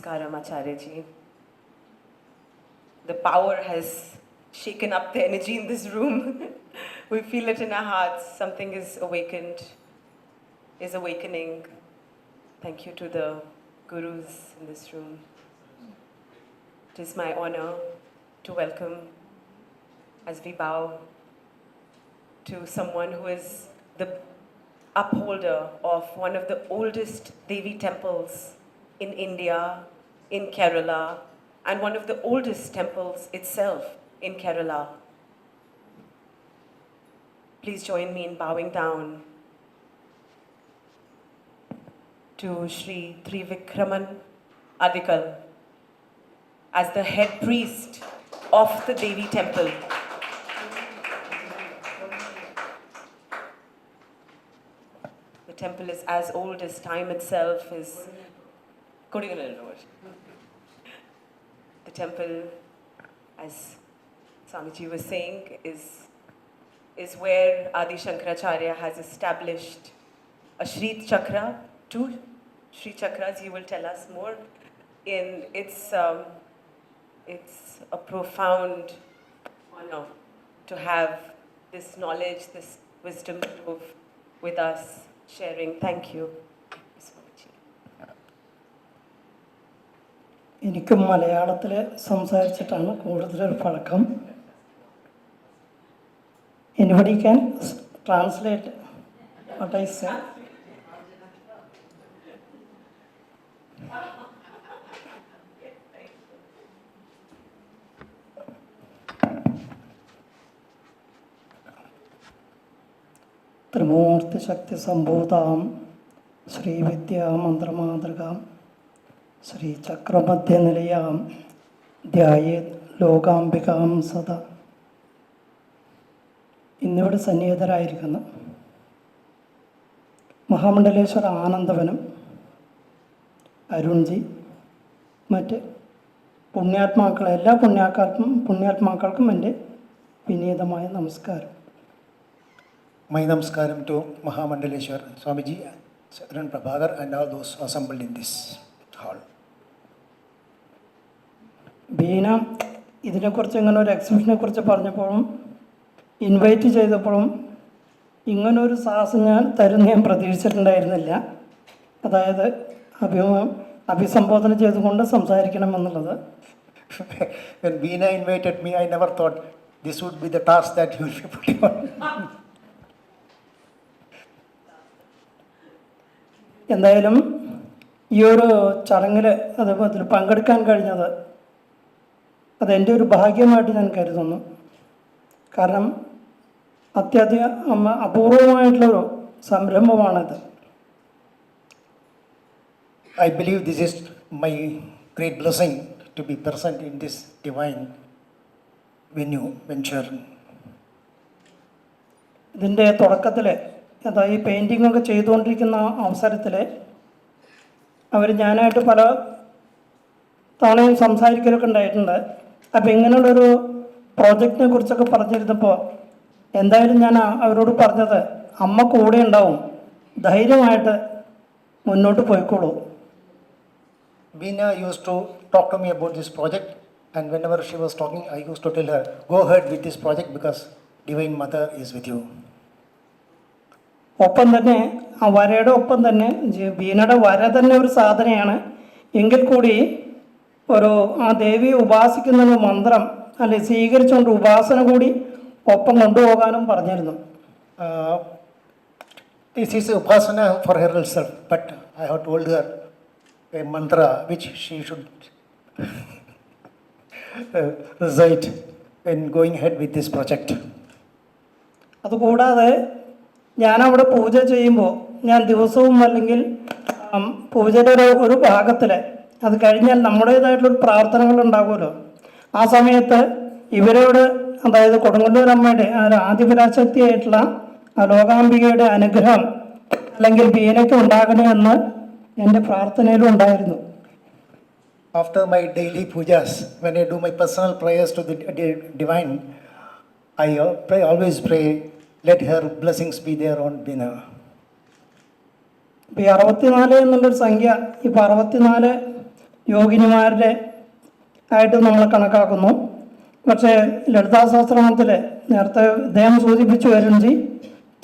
Namaskaram, Acharya-ji. The power has shaken up the energy in this room. We feel it in our hearts. Something is awakened, is awakening. Thank you to the gurus in this room. It is my honor to welcome, as we bow, to someone who is the upholder of one of the oldest Devi temples in India, in Kerala, and one of the oldest temples itself in Kerala. Please join me in bowing down to Sri Trivikraman Adikal as the head priest of the Devi temple. The temple is as old as time itself. The temple, as Swamiji was saying, is where Adi Shankaracharya has established a Shri Chakra, 2 Shri Chakras. He will tell us more. It's a profound honor to have this knowledge, this wisdom trove with us, sharing. Thank you. എനിക്കും മലയാളത്തിൽ സംസാരിച്ചിട്ടാണ് കൂടുതലൊരു പഴക്കം. Anybody can translate what I say? ത്രിമൂർത്തി ശക്തി സംഭൂതാം ശ്രീവിദ്യാ മന്ത്രമാതൃകാം ശ്രീ ചക്രമധ്യനിലയാം ധ്യായേത് ലോകാംബികാം സദാ. ഇന്നിവിടെ സന്നിഹിതരായിരിക്കുന്ന മഹാമണ്ഡലേശ്വര ആനന്ദവനം, അരുൺജി, മറ്റ് പുണ്യാത്മാക്കളെ എല്ലാ പുണ്യാത്മാക്കൾക്കും എൻ്റെ വിനീതമായ നമസ്കാരം. My namaskaram to Mahamandaleshwar Swamiji, Saran Prabhakar, and all those assembled in this hall. Beena ഇതിനെക്കുറിച്ച് ഇങ്ങനെ ഒരു എക്സിബിഷനെ കുറിച്ച് പറഞ്ഞപ്പോഴും ഇൻവൈറ്റ് ചെയ്തപ്പോഴും ഇങ്ങനൊരു സാഹസം ഞാൻ ഞാൻ പ്രതീക്ഷിച്ചിട്ടുണ്ടായിരുന്നില്ല. അതായത് അഭിസംബോധന ചെയ്തുകൊണ്ട് സംസാരിക്കണമെന്നുള്ളത്. When Beena invited me, I never thought this would be the task that you will be putting on. എന്തായാലും ഈ ഒരു ചടങ്ങിൽ അതേപോലെ പങ്കെടുക്കാൻ കഴിഞ്ഞത് അതെൻ്റെ ഒരു ഭാഗ്യമായിട്ട് ഞാൻ കരുതുന്നു. കാരണം അത്യധികം അപൂർവമായിട്ടുള്ളൊരു സംരംഭമാണിത്. I believe this is my great blessing to be present in this divine venture. ഇതിൻ്റെ തുടക്കത്തിൽ അതായത് ഈ പെയിൻറ്റിങ്ങൊക്കെ ചെയ്തുകൊണ്ടിരിക്കുന്ന അവസരത്തിൽ ഞാനായിട്ട് പല തവണയും സംസാരിക്കലൊക്കെ ഉണ്ടായിട്ടുണ്ട്. അപ്പോൾ ഇങ്ങനെയുള്ളൊരു പ്രോജക്റ്റിനെ കുറിച്ചൊക്കെ പറഞ്ഞിരുന്നപ്പോൾ എന്തായാലും ഞാൻ അവരോട് പറഞ്ഞത്, അമ്മ കൂടെ ഉണ്ടാവും, ധൈര്യമായിട്ട് മുന്നോട്ട് പോയിക്കോളൂ. Beena used to talk to me about this project, and whenever she was talking, I used to tell her, go ahead with this project because Divine Mother is with you. ഒപ്പം തന്നെ ആ വരയുടെ ഒപ്പം തന്നെ ബീനയുടെ വര തന്നെ ഒരു സാധനയാണ്. എങ്കിൽ കൂടി ആ ദേവിയെ ഉപാസിക്കുന്ന മന്ത്രം അല്ലെ സ്വീകരിച്ചുകൊണ്ട് ഉപാസന കൂടി ഒപ്പം കൊണ്ടുപോകാനും പറഞ്ഞിരുന്നു. This is upasana for her herself, but I have told her a mantra which she should recite when going ahead with this project. അതുകൂടാതെ ഞാനവിടെ പൂജ ചെയ്യുമ്പോൾ ഞാൻ ദിവസവും അല്ലെങ്കിൽ പൂജയുടെ ഒരു ഭാഗത്തിൽ അത് കഴിഞ്ഞാൽ നമ്മുടേതായിട്ടുള്ളൊരു പ്രാർത്ഥനകൾ ഉണ്ടാകുമല്ലോ. ആ സമയത്ത് ഇവരോട്, അതായത് കൊടുങ്ങല്ലൂർ അമ്മയുടെ ആദിപരാശക്തിയായിട്ടുള്ള ലോകാംബികയുടെ അനുഗ്രഹം അല്ലെങ്കിൽ ബീനയ്ക്ക് ഉണ്ടാകണമെന്ന് എൻ്റെ പ്രാർത്ഥനയിലും ഉണ്ടായിരുന്നു. After my daily pujas, when I do my personal prayers to the divine, I always pray, let her blessings be there on Beena. ഇപ്പോൾ ഈ 64 എന്നുള്ളൊരു സംഖ്യ, ഇപ്പോൾ 64 യോഗിനിമാരുടെ ആയിട്ട് നമ്മൾ കണക്കാക്കുന്നു. പക്ഷേ ലളിതാ സഹസ്രനാമത്തിൽ നേരത്തെ അദ്ദേഹം സൂചിപ്പിച്ചു വരുന്നത്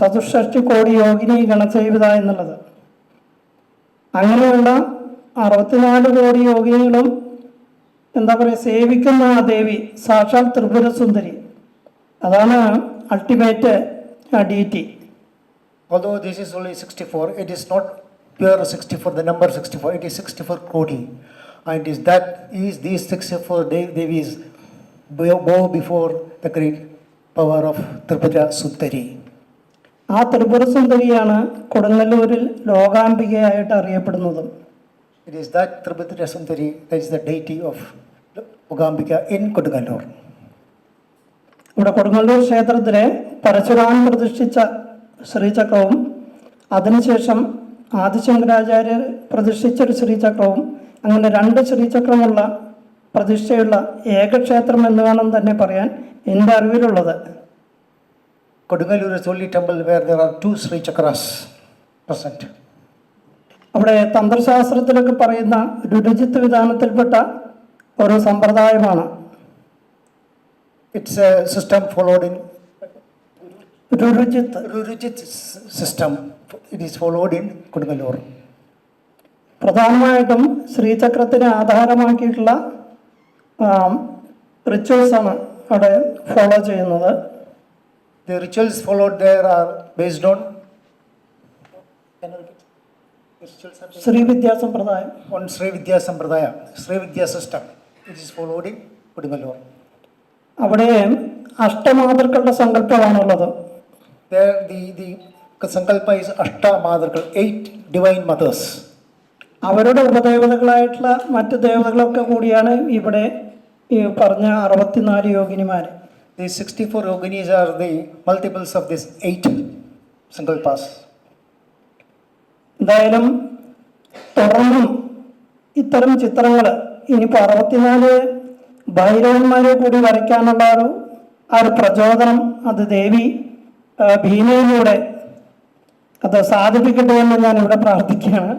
ചതുഷ്ഷഷ്ടി കോടി യോഗിനി ഗണസേവിത എന്നുള്ളത്. അങ്ങനെയുള്ള 64 കോടി യോഗിനികളും എന്താ പറയുക സേവിക്കുന്ന ആ ദേവി സാക്ഷാൽ ത്രിപുര സുന്ദരി. അതാണ് ultimate deity. Although this is only 64, it is not pure 64, the number 64, it is 64 Kodi. And is that is these 64 Devis bow before the great power of Tripura Sundari. ആ ത്രിപുര സുന്ദരിയാണ് കൊടുങ്ങല്ലൂരിൽ ലോകാംബികയായിട്ട് അറിയപ്പെടുന്നതും. It is that Tripura Sundari that is the deity of Ugambika in Kodungallur. ഇവിടെ കൊടുങ്ങല്ലൂർ ക്ഷേത്രത്തിലെ പരശുരാമൻ പ്രതിഷ്ഠിച്ച ശ്രീചക്രവും അതിനുശേഷം ആദിശങ്കരാചാര്യർ പ്രതിഷ്ഠിച്ചൊരു ശ്രീചക്രവും അങ്ങനെ 2 ശ്രീചക്രമുള്ള പ്രതിഷ്ഠയുള്ള ഏകക്ഷേത്രം എന്ന് വേണം തന്നെ പറയാൻ എൻ്റെ അറിവിലുള്ളത്. Kodungallur is the only temple where there are 2 Sri Chakras present. അവിടെ തന്ത്രശാസ്ത്രത്തിലൊക്കെ പറയുന്ന രുരുജിത്ത് വിധാനത്തിൽപ്പെട്ട ഒരു സമ്പ്രദായമാണ്. It's a system followed in രുരുജിത്ത് system. It is followed in Kodungallur. പ്രധാനമായിട്ടും ശ്രീചക്രത്തിനെ ആധാരമാക്കിയിട്ടുള്ള റിച്വൽസാണ് അവിടെ ഫോളോ ചെയ്യുന്നത്. The rituals followed there are based on Shri വിദ്യാ സമ്പ്രദായം. on Sri Vidya Sampradaya, Sri Vidya system. It is followed in Kodungallur. അവിടെ അഷ്ടമാതൃക്കളുടെ സങ്കല്പമാണുള്ളത്. There the Sankalpa is Ashta Madarkal, 8 divine mothers. അവരുടെ ഉപദേവതകളായിട്ടുള്ള മറ്റ് ദേവതകളൊക്കെ കൂടിയാണ് ഇവിടെ ഈ പറഞ്ഞ 64 യോഗിനിമാർ. These 64 yoginis are the multiples of these 8 Sankalpas. എന്തായാലും തുടർന്നും ഇത്തരം ചിത്രങ്ങൾ ഇനിയിപ്പോൾ 64 ഭൈരവന്മാരെ കൂടി വരയ്ക്കാനുള്ള ഒരു പ്രചോദനം അത് ദേവി ഭീമയിലൂടെ അത് സാധിപ്പിക്കട്ടെ എന്ന് ഞാൻ ഇവിടെ പ്രാർത്ഥിക്കുകയാണ്.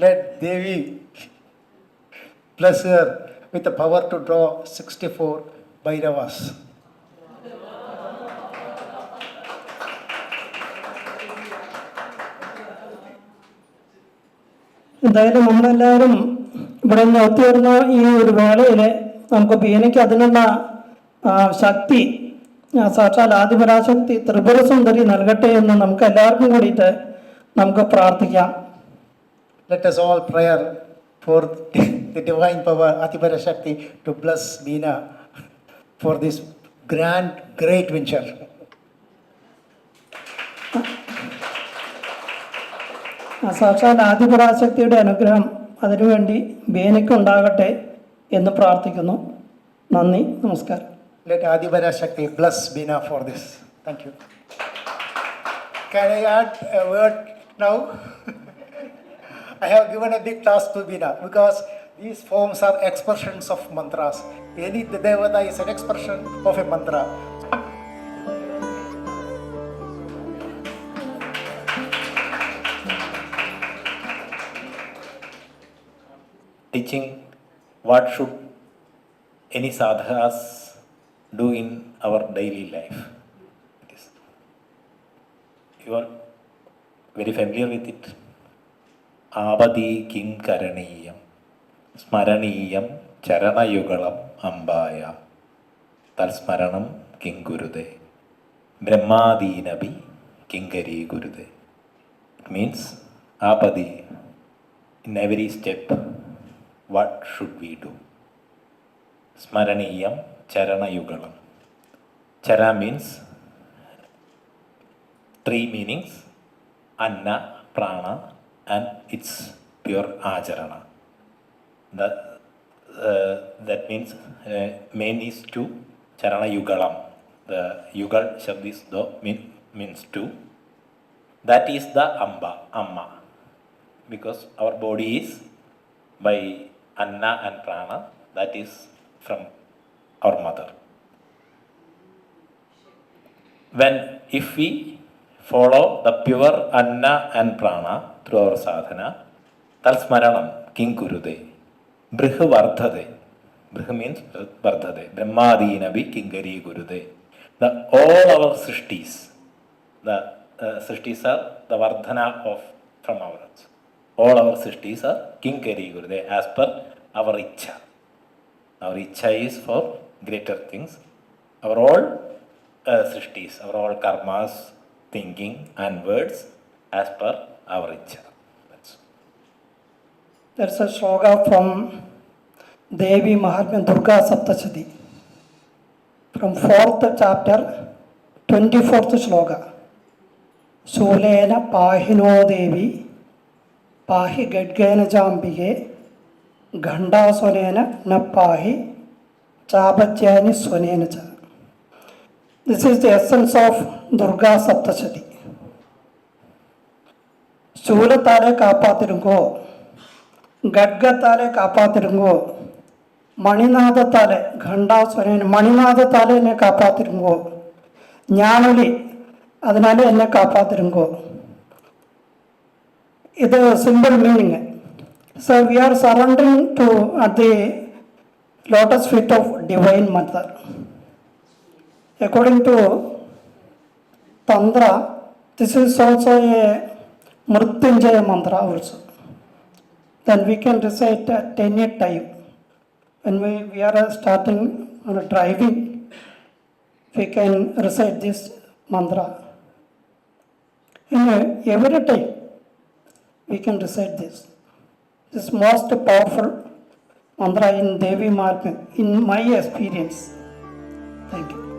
Let Devi bless her with the power to draw 64 Bhairavas. എന്തായാലും നമ്മളെല്ലാവരും ഇവിടെ നിന്ന് ഒത്തുവരുന്ന ഈ ഒരു വേളയിൽ നമുക്ക് ബീനയ്ക്ക് അതിനുള്ള ശക്തി സാക്ഷാൽ ആദിപരാശക്തി ത്രിപുര സുന്ദരി നൽകട്ടെ എന്ന് നമുക്ക് എല്ലാവർക്കും കൂടിയിട്ട് നമുക്ക് പ്രാർത്ഥിക്കാം. Let us all pray for the divine power Adipara Shakti to bless Meena for this great venture. സാക്ഷാൽ ആദിപരാശക്തിയുടെ അനുഗ്രഹം അതിനുവേണ്ടി ബീനയ്ക്ക് ഉണ്ടാകട്ടെ എന്ന് പ്രാർത്ഥിക്കുന്നു. നന്ദി, നമസ്കാരം. Let Adipara Shakti bless Meena for this. Thank you. Can I add a word now? I have given a big task to Meena because these forms are expressions of mantras. Any Devata is an expression of a mantra. Teaching what should any sadhakas do in our daily life. You are very familiar with it. Avadi King Karaniyam Smaraniyam Charanayugalam Ambaya Talsmaranam King Gurude Brahmadinabi Kingari Gurude. It means Apadi, in every step, what should we do? Smaraniyam Charanayugalam. Chara means 3 meanings: Anna, Prana, and its pure Ajarana. That means main is 2, Charana Yugalam. The Yugal Shabd is the means 2. That is the Amma. Because our body is by Anna and Prana, that is from our mother. If we follow the pure Anna and Prana through our sadhana, Talsmaranam King Kurude. Brihu Vardhade. Brihu means Vardhade. Brahmadinabi Kingari Gurude. All our Srishtis, the Srishtis are the Vardhana of from our earth. All our Srishtis are Kingari Gurude as per our Icha. Our Icha is for greater things. Our all Srishtis, our all karmas, thinking and words as per our Icha. There's a shloka from Devi Mahatmya Durga Saptashati from 4th chapter, 24th shloka. Sulena Pahino Devi Pahi Gadgena Jambige Ganda Sonena Napahi Chabachani Sonena Cha. This is the essence of Durga Saptashati. Sulatale Kapatirungo. ഖഡ്ഗത്താലെ കാപ്പാത്തിരുങ്ങോ മണിനാഥത്താലെ ഖണ്ഡാസുരൻ മണിനാഥത്താലെ എന്നെ കാപ്പാത്തിരുങ്ങോ ജ്ഞാനൊലി അതിനാലെ എന്നെ കാപ്പാത്തിരുങ്ങോ ഇത് simple meaning so we are surrendering to at the lotus feet of divine mother according to tantra this is also a Mrityunjaya mantra also. Then we can recite at any time. When we are starting on driving, we can recite this mantra. Every time we can recite this. This most powerful mantra in Devi Mahatmya, in my experience. Thank you.